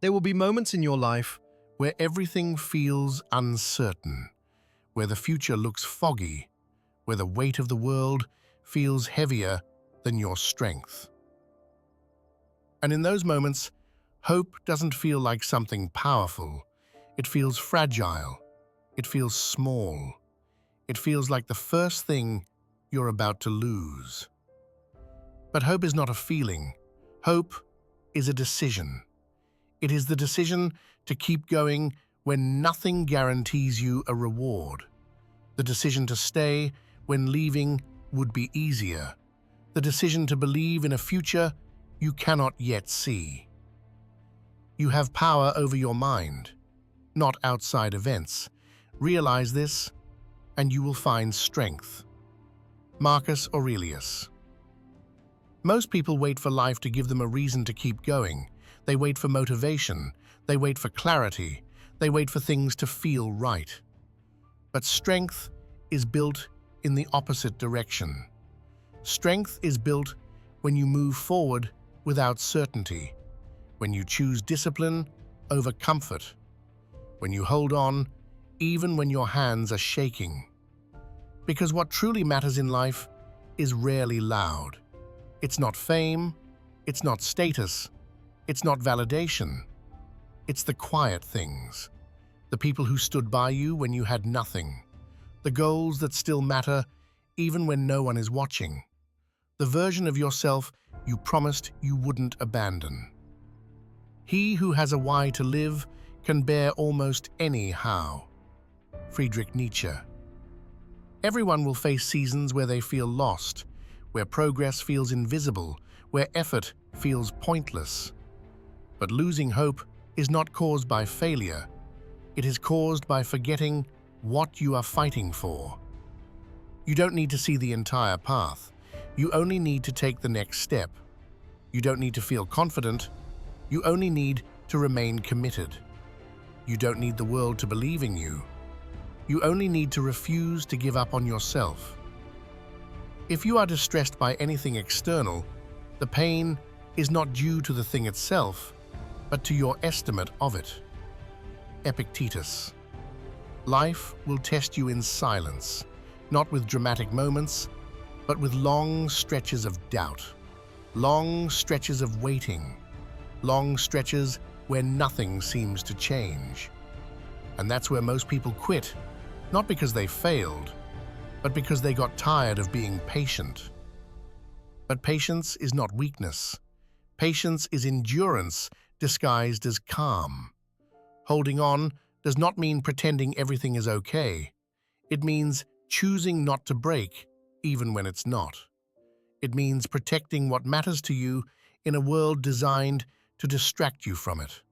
There will be moments in your life where everything feels uncertain, where the future looks foggy, where the weight of the world feels heavier than your strength. And in those moments, hope doesn't feel like something powerful. It feels fragile. It feels small. It feels like the first thing you're about to lose. But hope is not a feeling. Hope is a decision. It is the decision to keep going when nothing guarantees you a reward. The decision to stay when leaving would be easier. The decision to believe in a future you cannot yet see. You have power over your mind, not outside events. Realize this, and you will find strength. Marcus Aurelius. Most people wait for life to give them a reason to keep going. They wait for motivation. They wait for clarity. They wait for things to feel right. But strength is built in the opposite direction. Strength is built when you move forward without certainty, when you choose discipline over comfort, when you hold on even when your hands are shaking. Because what truly matters in life is rarely loud. It's not fame, it's not status, it's not validation. It's the quiet things, the people who stood by you when you had nothing, the goals that still matter even when no one is watching, the version of yourself you promised you wouldn't abandon. He who has a why to live can bear almost any how. Friedrich Nietzsche. Everyone will face seasons where they feel lost, where progress feels invisible, where effort feels pointless. But losing hope is not caused by failure. It is caused by forgetting what you are fighting for. You don't need to see the entire path. You only need to take the next step. You don't need to feel confident. You only need to remain committed. You don't need the world to believe in you. You only need to refuse to give up on yourself. If you are distressed by anything external, the pain is not due to the thing itself, but to your estimate of it. Epictetus. Life will test you in silence, not with dramatic moments, but with long stretches of doubt, long stretches of waiting, long stretches where nothing seems to change. And that's where most people quit, not because they failed, but because they got tired of being patient. But patience is not weakness. Patience is endurance disguised as calm. Holding on does not mean pretending everything is okay. It means choosing not to break, even when it's not. It means protecting what matters to you in a world designed to distract you from it.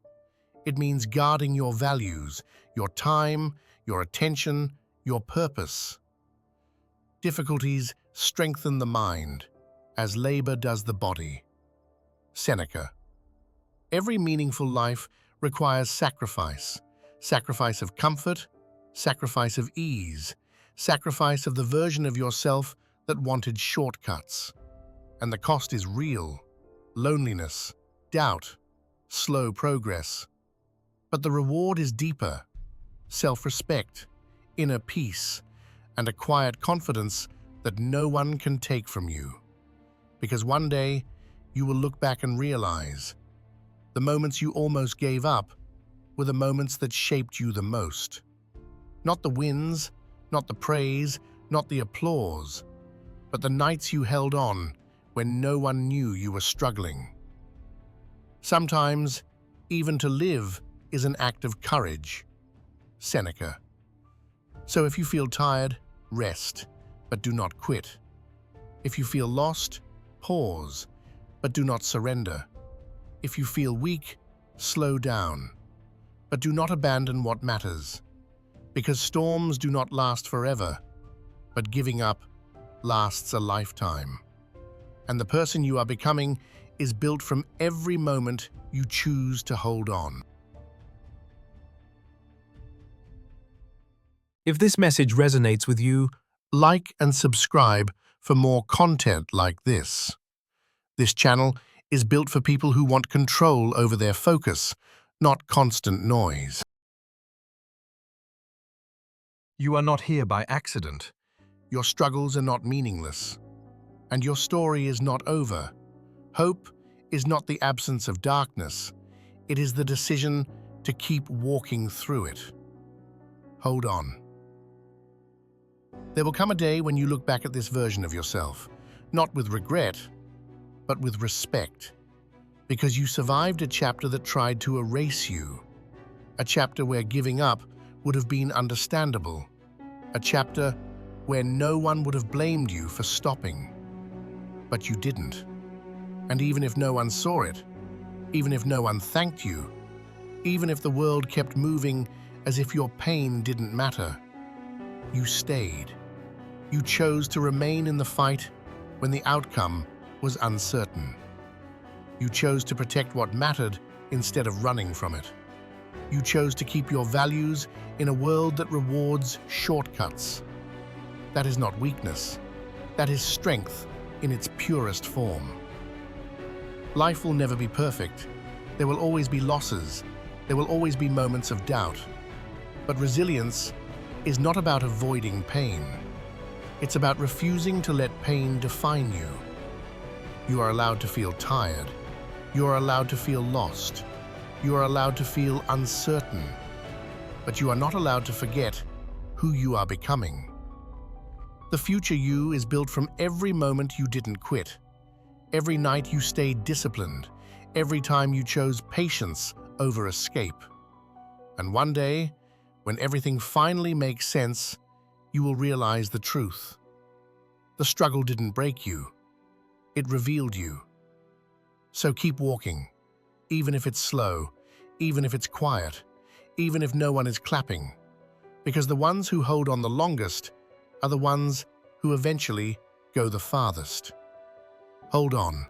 It means guarding your values, your time, your attention, your purpose. Difficulties strengthen the mind, as labor does the body. Seneca. Every meaningful life requires sacrifice. Sacrifice of comfort, sacrifice of ease, sacrifice of the version of yourself that wanted shortcuts. And the cost is real: loneliness, doubt, slow progress. But the reward is deeper: self-respect, inner peace, and a quiet confidence that no one can take from you. Because one day, you will look back and realize the moments you almost gave up were the moments that shaped you the most. Not the wins, not the praise, not the applause, but the nights you held on when no one knew you were struggling. Sometimes, even to live is an act of courage. Seneca. So if you feel tired, rest, but do not quit. If you feel lost, pause, but do not surrender. If you feel weak, slow down, but do not abandon what matters. Because storms do not last forever, but giving up lasts a lifetime. And the person you are becoming is built from every moment you choose to hold on. If this message resonates with you, Like and subscribe for more content like this. This channel is built for people who want control over their focus, not constant noise. You are not here by accident. Your struggles are not meaningless, and your story is not over. Hope is not the absence of darkness. It is the decision to keep walking through it. Hold on. There will come a day when you look back at this version of yourself, not with regret, but with respect, because you survived a chapter that tried to erase you, a chapter where giving up would have been understandable, a chapter where no one would have blamed you for stopping. But you didn't. And even if no one saw it, even if no one thanked you, even if the world kept moving as if your pain didn't matter, you stayed. You chose to remain in the fight when the outcome was uncertain. You chose to protect what mattered instead of running from it. You chose to keep your values in a world that rewards shortcuts. That is not weakness. That is strength in its purest form. Life will never be perfect. There will always be losses. There will always be moments of doubt. But resilience is not about avoiding pain. It's about refusing to let pain define you. You are allowed to feel tired. You are allowed to feel lost. You are allowed to feel uncertain. But you are not allowed to forget who you are becoming. The future you is built from every moment you didn't quit, every night you stayed disciplined, every time you chose patience over escape. And one day, when everything finally makes sense, you will realize the truth. The struggle didn't break you. It revealed you. So keep walking, even if it's slow, even if it's quiet, even if no one is clapping, because the ones who hold on the longest are the ones who eventually go the farthest. Hold on.